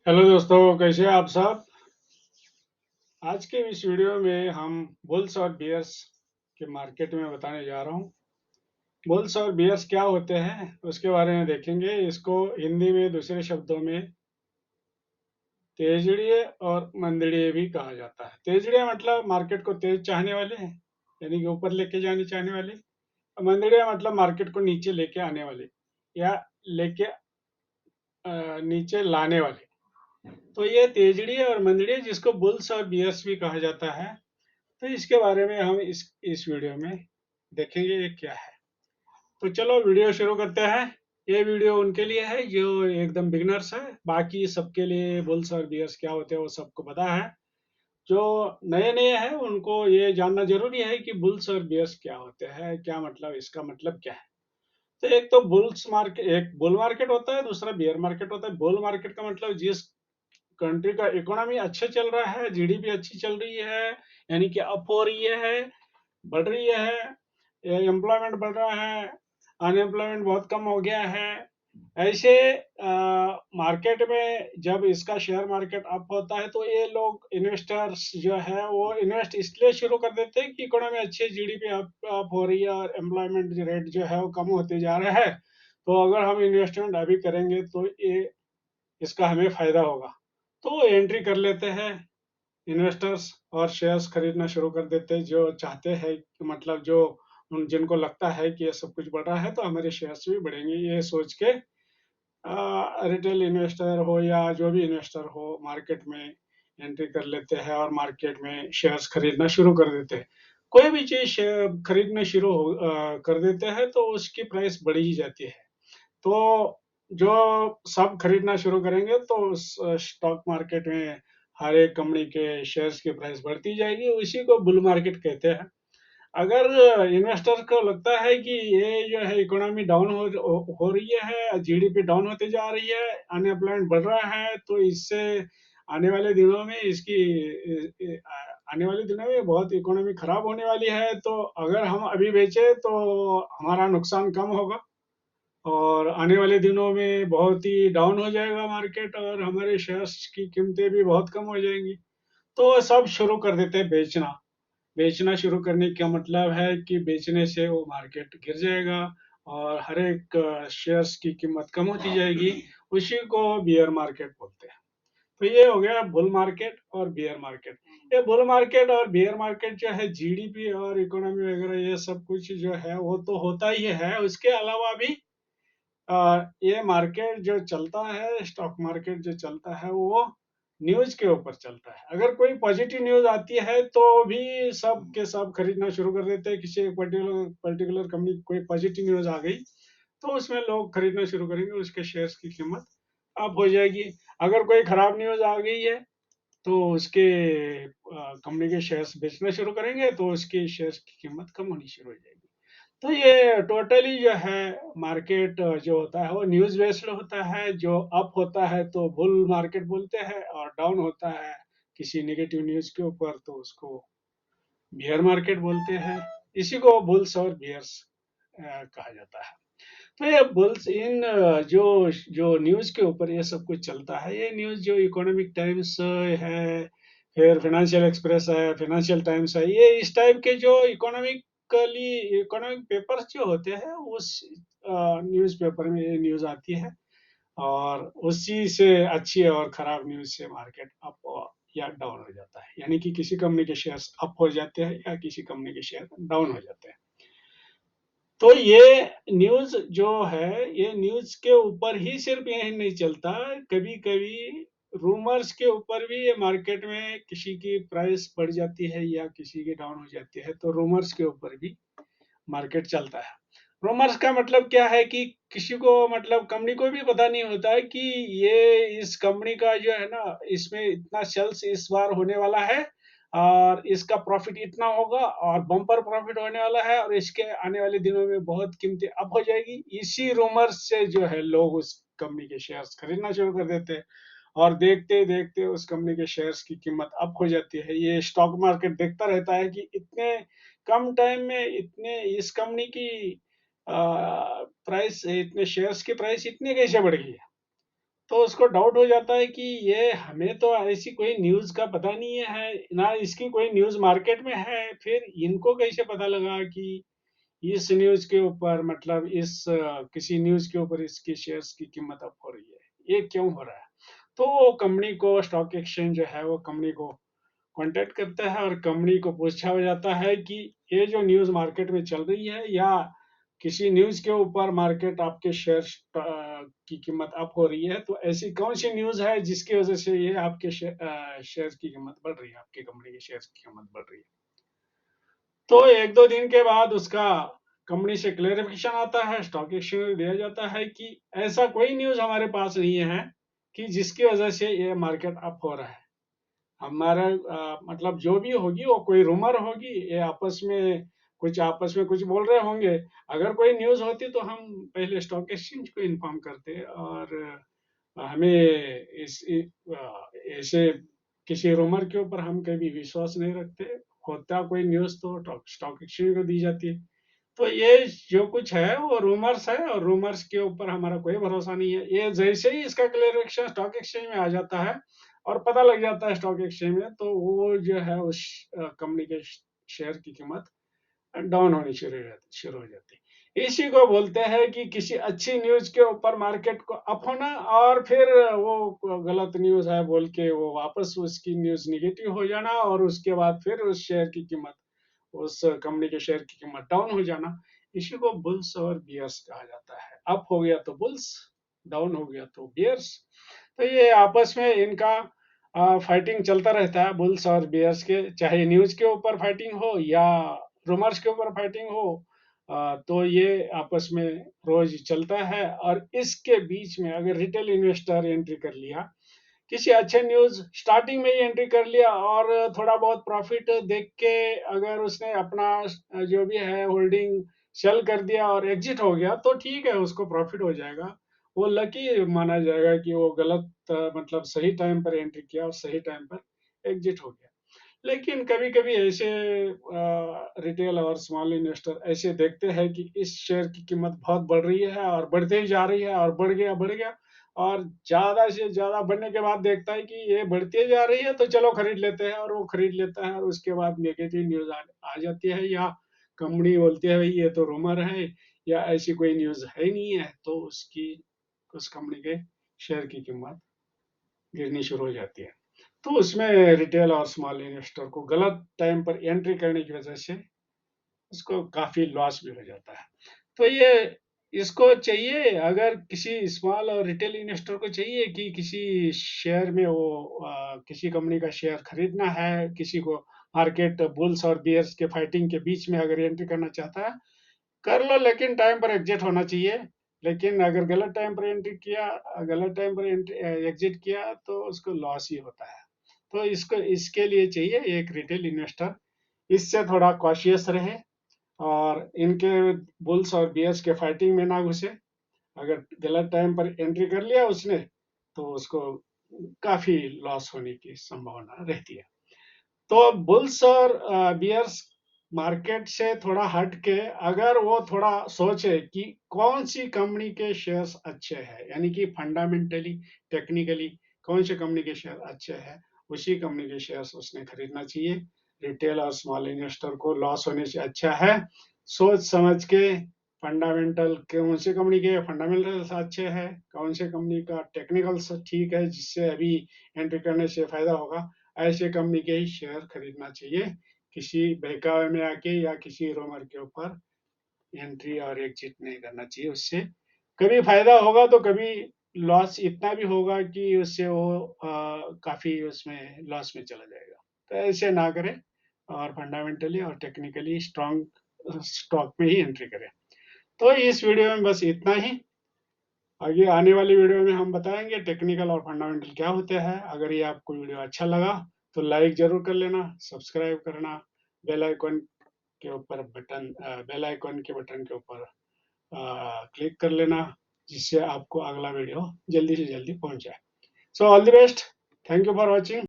Hello दोस्तों, कैसे हैं आप सब। आज के इस वीडियो में हम बुल्स और बियर्स के मार्केट में बताने जा रहा हूँ। बुल्स और बियर्स क्या होते हैं उसके बारे में देखेंगे। इसको हिंदी में दूसरे शब्दों में तेजड़िए और मंदड़िए भी कहा जाता है। तेजड़िए मतलब मार्केट को तेज चाहने वाले हैं, यानी कि ऊपर लेके जाने चाहने वाले। और मंदड़िया मतलब मार्केट को नीचे लेके आने वाले या लेके नीचे लाने वाले। तो ये तेजड़ी और मंदड़ी जिसको बुल्स और बियर्स भी कहा जाता है। तो इसके बारे में हम इस वीडियो में देखेंगे ये क्या है। तो चलो वीडियो शुरू करते हैं। ये वीडियो उनके लिए है जो एकदम बिगिनर्स है। बाकी सबके लिए बुल्स और बियर्स क्या होते हैं वो सबको पता है। जो नए नए हैं उनको ये जानना जरूरी है कि बुल्स और बियर्स क्या होते हैं, क्या मतलब, इसका मतलब क्या है। तो एक तो बुल्स मार्केट, एक बुल मार्केट होता है, दूसरा बियर मार्केट होता है। बुल मार्केट का मतलब जिस कंट्री का इकोनॉमी अच्छे चल रहा है, जीडीपी अच्छी चल रही है, यानी कि अप हो रही है, बढ़ रही है, एम्प्लॉयमेंट बढ़ रहा है, अनएम्प्लॉयमेंट बहुत कम हो गया है। ऐसे मार्केट में जब इसका शेयर मार्केट अप होता है तो ये लोग इन्वेस्टर्स जो है वो इन्वेस्ट इसलिए शुरू कर देते हैं कि इकोनॉमी अच्छी, जीडीपी अप हो रही है और एम्प्लॉयमेंट रेट जो है वो कम होते जा रहा है। तो अगर हम इन्वेस्टमेंट अभी करेंगे तो ये इसका हमें फायदा होगा। तो एंट्री कर लेते हैं इन्वेस्टर्स और शेयर्स खरीदना शुरू कर देते हैं। जो चाहते हैं कि मतलब जो जिनको लगता है कि ये सब कुछ बढ़ रहा है तो हमारे शेयर्स भी बढ़ेंगे, ये सोच के रिटेल इन्वेस्टर हो या जो भी इन्वेस्टर हो मार्केट में एंट्री कर लेते हैं और मार्केट में शेयर्स खरीदना शुरू कर देते हैं। कोई भी चीज खरीदने कर देते हैं तो उसकी प्राइस बढ़ ही जाती है। तो जो सब खरीदना शुरू करेंगे तो उस स्टॉक मार्केट में हर एक कंपनी के शेयर्स की प्राइस बढ़ती जाएगी, उसी को बुल मार्केट कहते हैं। अगर इन्वेस्टर को लगता है कि ये जो है इकोनॉमी डाउन हो रही है, जीडीपी डाउन होते जा रही है, अनएम्प्लॉयमेंट बढ़ रहा है, तो इससे आने वाले दिनों में इसकी आने वाले दिनों में बहुत इकोनॉमी खराब होने वाली है। तो अगर हम अभी बेचे तो हमारा नुकसान कम होगा और आने वाले दिनों में बहुत ही डाउन हो जाएगा मार्केट और हमारे शेयर्स की कीमतें भी बहुत कम हो जाएंगी। तो वो सब शुरू कर देते हैं बेचना। बेचना शुरू करने का मतलब है कि बेचने से वो मार्केट गिर जाएगा और हर एक शेयर्स की कीमत कम होती जाएगी। उसी को बियर मार्केट बोलते हैं। तो ये हो गया बुल मार्केट और बियर मार्केट। ये बुल मार्केट और बियर मार्केट जो है जीडीपी और इकोनॉमी वगैरह ये सब कुछ जो है वो तो होता ही है। उसके अलावा भी ये मार्केट जो चलता है, स्टॉक मार्केट जो चलता है वो न्यूज के ऊपर चलता है। अगर कोई पॉजिटिव न्यूज आती है तो भी सब के सब खरीदना शुरू कर देते हैं। किसी एक पर्टिकुलर कंपनी की कोई पॉजिटिव न्यूज आ गई तो उसमें लोग खरीदना शुरू करेंगे, उसके शेयर्स की कीमत अप हो जाएगी। अगर कोई खराब न्यूज आ गई है तो उसके कंपनी के शेयर्स बेचना शुरू करेंगे तो उसके शेयर्स की कीमत कम होनी शुरू हो जाएगी। तो ये टोटली जो है मार्केट जो होता है वो न्यूज बेस्ड होता है। जो अप होता है तो बुल मार्केट बोलते हैं और डाउन होता है किसी नेगेटिव न्यूज के ऊपर तो उसको बियर मार्केट बोलते हैं। इसी को बुल्स और बियर्स कहा जाता है। तो ये बुल्स इन जो जो न्यूज के ऊपर ये सब कुछ चलता है, ये न्यूज जो इकोनॉमिक टाइम्स है, फिर फाइनेंशियल एक्सप्रेस है, फाइनेंशियल टाइम्स है, ये इस टाइप के जो इकोनॉमिक पेपर्स जो होते हैं उस न्यूज पेपर में ये न्यूज आती है और उसी से अच्छी और खराब न्यूज से मार्केट अप या डाउन हो जाता है। यानी कि किसी कंपनी के शेयर्स अप हो जाते हैं या किसी कंपनी के शेयर डाउन हो जाते हैं। तो ये न्यूज जो है, ये न्यूज के ऊपर ही सिर्फ यही नहीं चलता, कभी कभी रूमर्स के ऊपर भी ये मार्केट में किसी की प्राइस बढ़ जाती है या किसी की डाउन हो जाती है तो रूमर्स के ऊपर भी मार्केट चलता है। रूमर्स का मतलब क्या है कि किसी को मतलब कंपनी को भी पता नहीं होता है कि ये इस कंपनी का जो है ना इसमें इतना सेल्स इस बार होने वाला है और इसका प्रॉफिट इतना होगा और बम्पर प्रॉफिट होने वाला है और इसके आने वाले दिनों में बहुत कीमतें अप हो जाएगी। इसी रूमर्स से जो है लोग उस कंपनी के शेयर्स खरीदना शुरू कर देते हैं और देखते देखते उस कंपनी के शेयर्स की कीमत अप हो जाती है। ये स्टॉक मार्केट देखता रहता है कि इतने कम टाइम में इतने इस कंपनी की प्राइस, इतने शेयर्स की प्राइस इतनी कैसे बढ़ गई है। तो उसको डाउट हो जाता है कि ये हमें तो ऐसी कोई न्यूज़ का पता नहीं है, ना इसकी कोई न्यूज़ मार्केट में है, फिर इनको कैसे पता लगा कि इस न्यूज़ के ऊपर मतलब किसी न्यूज़ के ऊपर इसकी शेयर्स की कीमत अप हो रही है, ये क्यों हो रहा है? तो वो कंपनी को स्टॉक एक्सचेंज जो है वो कंपनी को कांटेक्ट करता है और कंपनी को पूछा जाता है कि ये जो न्यूज़ मार्केट में चल रही है या किसी न्यूज़ के ऊपर मार्केट आपके शेयर की कीमत अप हो रही है, तो ऐसी कौन सी न्यूज़ है जिसकी वजह से ये आपके शेयर की कीमत बढ़ रही है, आपकी कंपनी के शेयर की कीमत बढ़ रही है। तो 1-2 दिन के बाद उसका कंपनी से क्लेरिफिकेशन आता है, स्टॉक एक्सचेंज में दिया जाता है कि ऐसा कोई न्यूज़ हमारे पास नहीं है कि जिसकी वजह से ये मार्केट अप हो रहा है। हमारा मतलब जो भी होगी वो कोई रूमर होगी, ये आपस में कुछ बोल रहे होंगे। अगर कोई न्यूज़ होती तो हम पहले स्टॉक एक्सचेंज को इन्फॉर्म करते और हमें ऐसे किसी रूमर के ऊपर हम कभी विश्वास नहीं रखते। होता कोई न्यूज़ तो स्टॉक एक्सचेंज को दी जाती है। तो ये जो कुछ है वो रूमर्स है और रूमर्स के ऊपर हमारा कोई भरोसा नहीं है। ये जैसे ही इसका क्लेरिफिकेशन स्टॉक एक्सचेंज में आ जाता है और पता लग जाता है स्टॉक एक्सचेंज में, तो वो जो है उस कंपनी के शेयर की कीमत डाउन होनी शुरू हो जाती है। इसी को बोलते हैं कि किसी अच्छी न्यूज़ के ऊपर मार्केट को अप होना और फिर वो गलत न्यूज़ है बोल के वो वापस उसकी न्यूज़ नेगेटिव हो जाना और उसके बाद फिर उस कंपनी के शेयर की कीमत डाउन हो जाना। इसी को बुल्स और बियर्स कहा जाता है। अप हो गया तो बुल्स, डाउन हो गया तो बियर्स। तो ये आपस में इनका फाइटिंग चलता रहता है, बुल्स और बियर्स के, चाहे न्यूज़ के ऊपर फाइटिंग हो या रूमर्स के ऊपर फाइटिंग हो। तो ये आपस में रोज चलता है और इसके बीच में अगर रिटेल इन्वेस्टर एंट्री कर लिया, किसी अच्छे न्यूज़ स्टार्टिंग में ही एंट्री कर लिया और थोड़ा बहुत प्रॉफिट देख के अगर उसने अपना जो भी है होल्डिंग सेल कर दिया और एग्जिट हो गया, तो ठीक है, उसको प्रॉफिट हो जाएगा। वो लकी माना जाएगा कि वो गलत मतलब सही टाइम पर एंट्री किया और सही टाइम पर एग्जिट हो गया। लेकिन कभी-कभी ऐसे रिटेल और स्मॉल इन्वेस्टर ऐसे देखते हैं कि इस शेयर की कीमत बहुत बढ़ रही है और बढ़ते ही जा रही है और बढ़ गया और ज़्यादा से ज़्यादा बढ़ने के बाद देखता है कि ये बढ़ती जा रही है, तो चलो खरीद लेते हैं और वो खरीद लेता है और उसके बाद नेगेटिव न्यूज़ आ जाती है या कंपनी बोलती है, भई ये तो रूमर है या ऐसी कोई न्यूज़ है ही नहीं है, तो उस कंपनी के शेयर की कीमत गिरनी शुरू हो जाती है। तो उसमें रिटेल और स्मॉल इन्वेस्टर को गलत टाइम पर एंट्री करने की वजह से उसको काफ़ी लॉस भी हो जाता है। तो ये इसको चाहिए, अगर किसी स्मॉल और रिटेल इन्वेस्टर को चाहिए कि किसी शेयर में किसी कंपनी का शेयर खरीदना है, किसी को मार्केट बुल्स और बियर्स के फाइटिंग के बीच में अगर एंट्री करना चाहता है, कर लो, लेकिन टाइम पर एग्जिट होना चाहिए। लेकिन अगर गलत टाइम पर एग्जिट किया तो उसको लॉस ही होता है। तो इसके लिए चाहिए एक रिटेल इन्वेस्टर, इससे थोड़ा कॉशियस रहे और इनके बुल्स और बियर्स के फाइटिंग में ना घुसे। अगर गलत टाइम पर एंट्री कर लिया उसने, तो उसको काफी लॉस होने की संभावना रहती है। तो बुल्स और बियर्स मार्केट से थोड़ा हट के अगर वो थोड़ा सोचे कि कौन सी कंपनी के शेयर्स अच्छे हैं, यानी कि फंडामेंटली, टेक्निकली कौन सी कंपनी के शेयर अच्छे हैं, उसी कंपनी के शेयर्स उसने खरीदना चाहिए। रिटेल और स्मॉल इन्वेस्टर को लॉस होने से अच्छा है सोच समझ के फंडामेंटल कौन सी कंपनी के फंडामेंटल अच्छे हैं, कौन सी कंपनी का टेक्निकल ठीक है जिससे अभी एंट्री करने से फायदा होगा, ऐसे कंपनी के ही शेयर खरीदना चाहिए। किसी बहकावे में आके या किसी रूमर के ऊपर एंट्री और एग्जिट नहीं करना चाहिए। उससे कभी फायदा होगा तो कभी लॉस इतना भी होगा कि उससे वो काफी उसमें लॉस में चला जाएगा। तो ऐसे ना करें और फंडामेंटली और टेक्निकली स्ट्रॉन्ग स्टॉक में ही एंट्री करें। तो इस वीडियो में बस इतना ही। आगे आने वाली वीडियो में हम बताएंगे टेक्निकल और फंडामेंटल क्या होते हैं। अगर ये आपको वीडियो अच्छा लगा तो लाइक जरूर कर लेना, सब्सक्राइब करना, बेल आइकन बेल आइकन के बटन के ऊपर क्लिक कर लेना, जिससे आपको अगला वीडियो जल्दी से जल्दी पहुंच जाए। So all the best, thank you for watching.